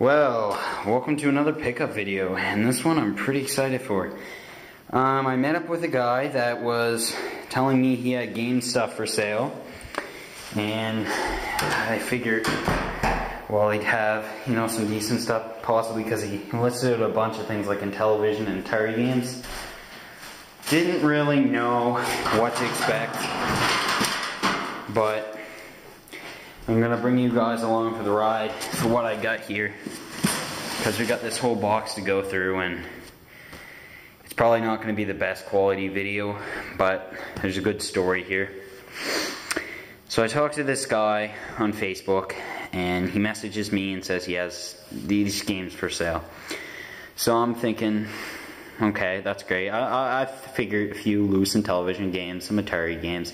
Well, welcome to another pickup video, and this one I'm pretty excited for. I met up with a guy that was telling me he had game stuff for sale, and I figured, well, he'd have, some decent stuff, possibly because he listed a bunch of things like Intellivision and Atari games. Didn't really know what to expect, but I'm gonna bring you guys along for the ride for what I got here, because we got this whole box to go through, and it's probably not gonna be the best quality video, but there's a good story here. So I talked to this guy on Facebook, and he messages me and says he has these games for sale. So I'm thinking, okay, that's great. I figured a few loose Intellivision games, some Atari games.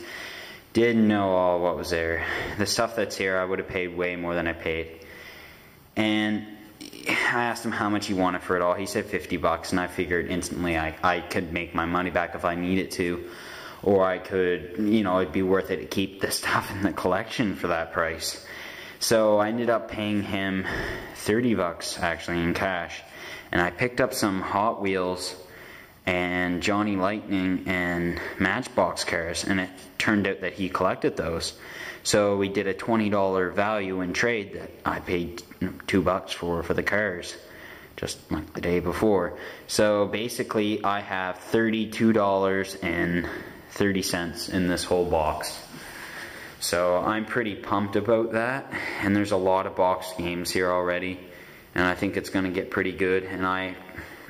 Didn't know all what was there. The stuff that's here, I would have paid way more than I paid. And I asked him how much he wanted for it all. He said 50 bucks, and I figured instantly I could make my money back if I needed to. Or I could, it'd be worth it to keep the stuff in the collection for that price. So I ended up paying him 30 bucks actually in cash. And I picked up some Hot Wheels and Johnny Lightning and Matchbox cars, and it turned out that he collected those. So we did a $20 value in trade that I paid $2 for the cars, just like the day before. So basically I have $32.30 in this whole box. So I'm pretty pumped about that, and there's a lot of box games here already, and I think it's gonna get pretty good, and I'm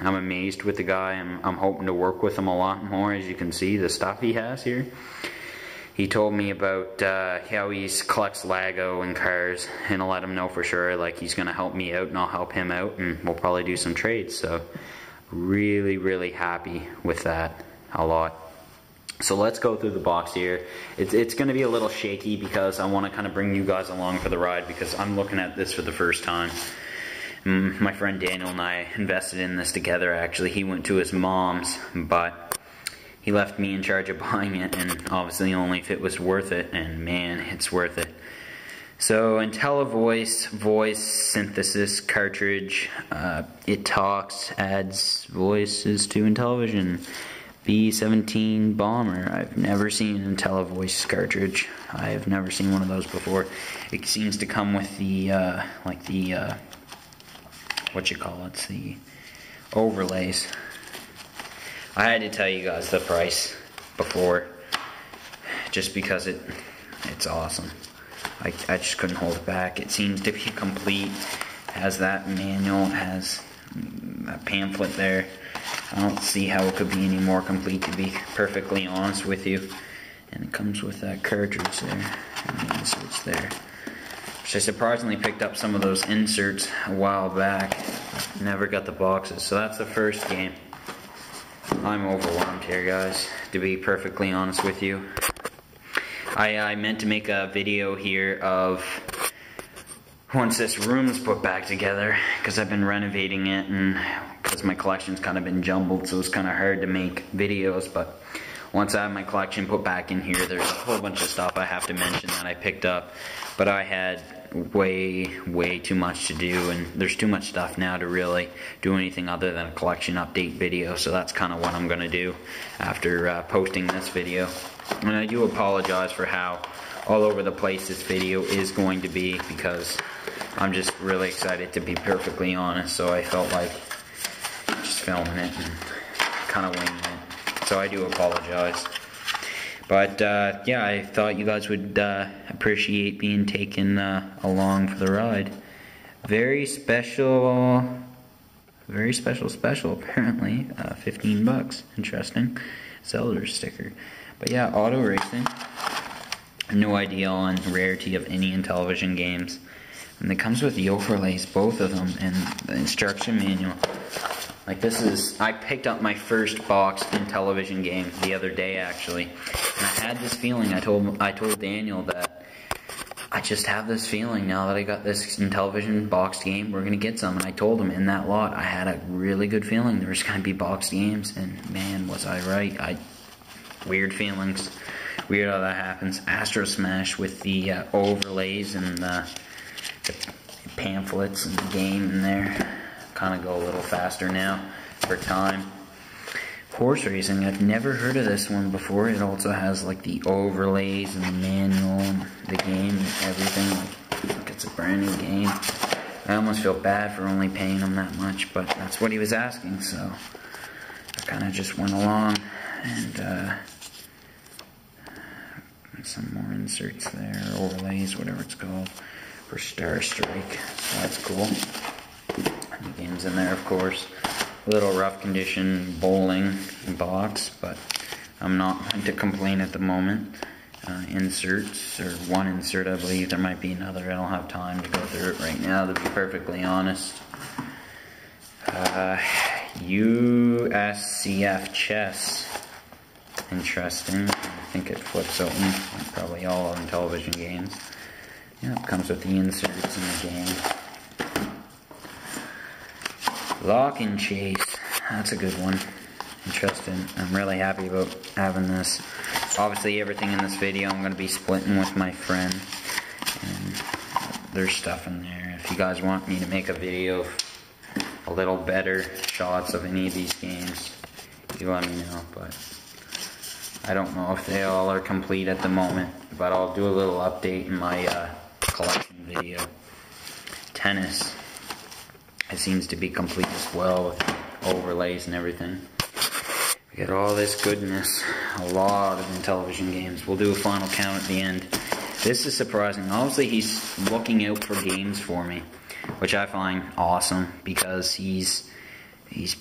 amazed with the guy. I'm hoping to work with him a lot more. As you can see, the stuff he has here. He told me about how he collects Lego and cars, and I'll let him know for sure, like, he's gonna help me out and I'll help him out, and we'll probably do some trades. So really, really happy with that a lot. So let's go through the box here. It's gonna be a little shaky because I wanna kind of bring you guys along for the ride, because I'm looking at this for the first time. My friend Daniel and I invested in this together. Actually, he went to his mom's, but he left me in charge of buying it, and obviously only if it was worth it, and man, it's worth it. So IntelliVoice voice synthesis cartridge. It talks, adds voices to Intellivision. B-17 Bomber. I've never seen an IntelliVoice cartridge. I have never seen one of those before. It seems to come with the the overlays. I had to tell you guys the price before, just because it's awesome. I just couldn't hold it back. It seems to be complete. Has that manual, has that pamphlet there. I don't see how it could be any more complete, to be perfectly honest with you. And it comes with that cartridge there, and the inserts there. I surprisingly picked up some of those inserts a while back. Never got the boxes. So that's the first game. I'm overwhelmed here, guys, to be perfectly honest with you. I meant to make a video here of once this room's put back together, because I've been renovating it, and because my collection's kind of been jumbled, so it's kind of hard to make videos. But once I have my collection put back in here, there's a whole bunch of stuff I have to mention that I picked up. But I had way too much to do, and there's too much stuff now to really do anything other than a collection update video. So that's kind of what I'm going to do after posting this video. And I do apologize for how all over the place this video is going to be, because I'm just really excited, to be perfectly honest. So I felt like just filming it and kind of winging it. So I do apologize. But yeah, I thought you guys would appreciate being taken along for the ride. Very special apparently. 15 bucks. Interesting. Zelda sticker. But yeah, auto racing. No idea on rarity of any Intellivision games. And it comes with the overlays, both of them, and the instruction manual. Like, this is, I picked up my first boxed Intellivision game the other day, actually. And I had this feeling, I told Daniel that I just have this feeling now that I got this Intellivision boxed game, we're gonna get some. And I told him in that lot, I had a really good feeling there was gonna be boxed games, and man, was I right. Weird feelings. Weird how that happens. Astro Smash with the overlays and the pamphlets and the game in there. Kind of go a little faster now for time. Horse racing, I've never heard of this one before. It also has like the overlays and the manual and the game and everything. Like it's a brand new game. I almost feel bad for only paying him that much, but that's what he was asking, so I kind of just went along. And some more inserts there, overlays, whatever it's called, for Star Strike. So that's cool. And the game's in there, of course. A little rough condition bowling box, but I'm not going to complain at the moment. Inserts, or one insert, I believe. There might be another. I don't have time to go through it right now, to be perfectly honest. USCF chess. Interesting. I think it flips open, like probably all on television games. Yeah, it comes with the inserts in the game. Lock and Chase. That's a good one. Interesting. I'm really happy about having this. Obviously, everything in this video I'm going to be splitting with my friend. And there's stuff in there. If you guys want me to make a video of a little better shots of any of these games, you let me know. But I don't know if they all are complete at the moment, but I'll do a little update in my collection video. Tennis. It seems to be complete as well, with overlays and everything. We get all this goodness, a lot of Intellivision games. We'll do a final count at the end. This is surprising. Obviously, he's looking out for games for me, which I find awesome, because he's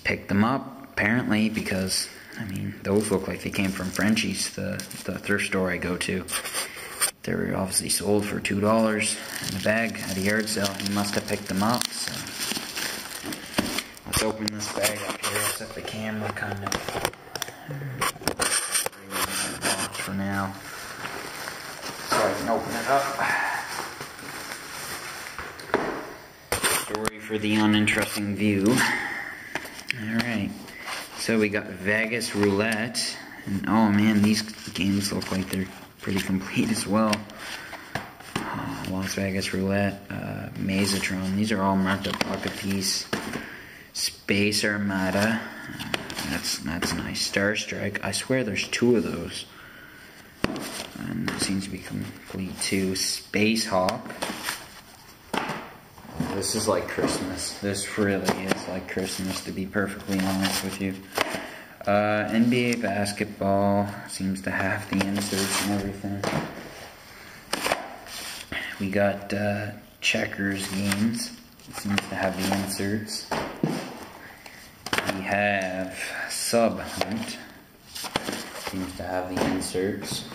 picked them up, apparently, because I mean, those look like they came from Frenchie's, the thrift store I go to. They were obviously sold for $2 in a bag at a yard sale. He must have picked them up, so. Let's open this bag up here. I'll set the camera kind of for now, so I can open it up. Story for the uninteresting view. Alright. So we got Vegas Roulette, and oh man, these games look like they're pretty complete as well. Las Vegas Roulette, Mazatron, these are all marked up buck a piece. Space Armada, that's nice. Star Strike, I swear there's 2 of those. And it seems to be complete too. Space Hawk. This is like Christmas. This really is like Christmas, to be perfectly honest with you. NBA basketball seems to have the inserts and everything. We got checkers games. It seems to have the inserts. We have Sub Hunt. Seems to have the inserts.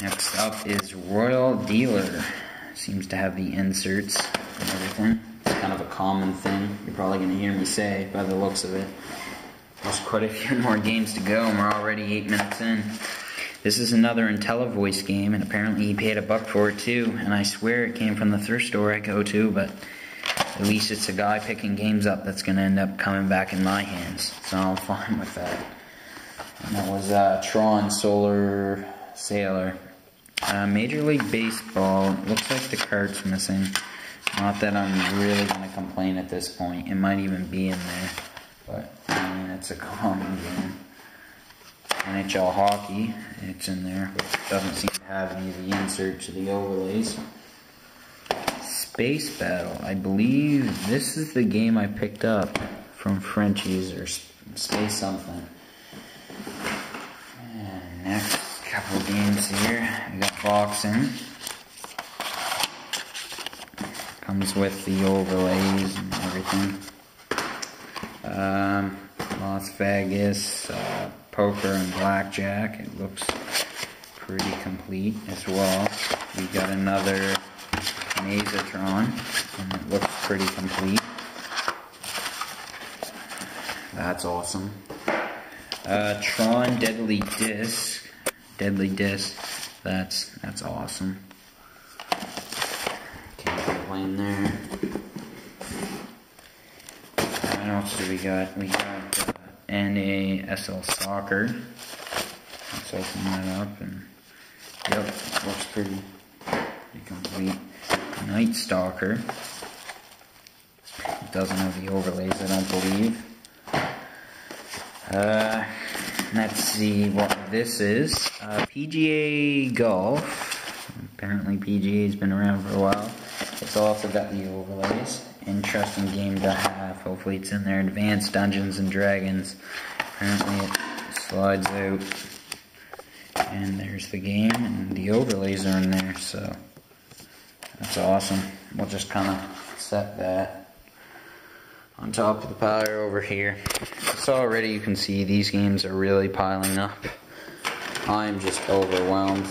Next up is Royal Dealer. Seems to have the inserts and everything. It's kind of a common thing. You're probably going to hear me say by the looks of it. There's quite a few more games to go, and we're already 8 minutes in. This is another IntelliVoice game, and apparently he paid $1 for it too. And I swear it came from the thrift store I go to, but at least it's a guy picking games up that's going to end up coming back in my hands. So I'm fine with that. And that was Tron Solar Sailor. Major League Baseball, looks like the card's missing. Not that I'm really going to complain at this point. It might even be in there. But, I mean, it's a common game. NHL Hockey, it's in there. But it doesn't seem to have any of the inserts or the overlays. Space Battle, I believe this is the game I picked up from Frenchie's or Space something. And next. Couple games here. We got boxing. Comes with the overlays and everything. Las Vegas, poker and blackjack. It looks pretty complete as well. We got another Mazatron, and it looks pretty complete. That's awesome. Tron Deadly Disc. That's awesome. Can't complain there. What else do we got? We got NASL Soccer. Let's open that up, and yep, looks pretty complete. Night Stalker. It doesn't have the overlays, I don't believe. Let's see what this is. PGA Golf. Apparently PGA's been around for a while. It's also got the overlays. Interesting game to have. Hopefully it's in there. Advanced Dungeons and Dragons. Apparently it slides out. And there's the game, and the overlays are in there, so that's awesome. We'll just kind of set that on top of the pile over here. So already you can see these games are really piling up. I'm just overwhelmed.